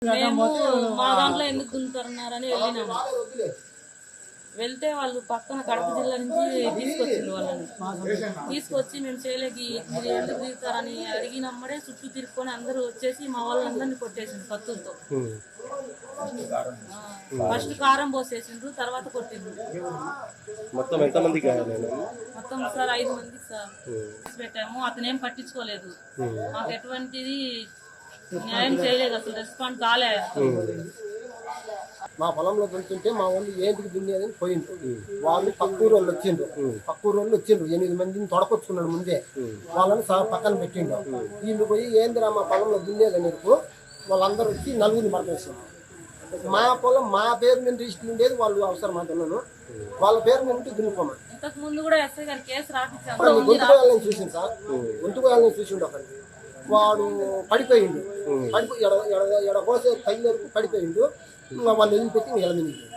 మేము మా దాంట్లో ఎందుకు దున్నుతున్నారని వెళ్ళినాము. వెళ్తే వాళ్ళు పక్కన కడప జిల్లా నుంచి తీసుకొచ్చింది వాళ్ళని. తీసుకొచ్చి మేము చేయలేకి మీరు ఎందుకు దిగుతారని అడిగినమ్మడే చుట్టూ తిరుక్కొని అందరూ వచ్చేసి మా వాళ్ళందరినీ కొట్టేసింది కత్తులతో. ఫస్ట్ కారం పోసేసిండ్రు, తర్వాత కొట్టిండ్రు. మొత్తం ఎంతమంది? మొత్తం సార్ 5 మందికి సార్ పెట్టాము. అతనేం పట్టించుకోలేదు, మాకు ఎటువంటిది న్యాయం చేయలేదు, అసలు రెస్పాండ్ కాలే. మా పొలంలో దున్నుతుంటే మా వాళ్ళు ఏంటికి దున్నేది పోయిండ్రు. వాళ్ళు పక్కూరు వాళ్ళు వచ్చిండ్రు. 8 మందిని తొడకొచ్చుకున్నాడు ముందే. వాళ్ళని పక్కన పెట్టిండు. వీళ్ళు పోయి ఏందిరా మా పొలంలో దున్నేది నీకు, వాళ్ళందరూ వచ్చి 4 మరకేసారు. మా పొలం మా పేరు మీద రిజిస్టర్ ఉండేది, వాళ్ళు అవసరం అంటున్నాను వాళ్ళ పేరు మీద ఉంటే దున్నుకోమని. ఇంతకు ముందు కూడా ఎస్ఐ గారు కేసు రాపించాము. గొంతుకోయాలని చూసింది సార్, గొంతుకోయాలని చూసిండు. ఒకటి వాడు పడిపోయిండు, ఎడ కోసే పైన పడిపోయిండు. వాళ్ళు వదిలిపెట్టి ఎలమింది.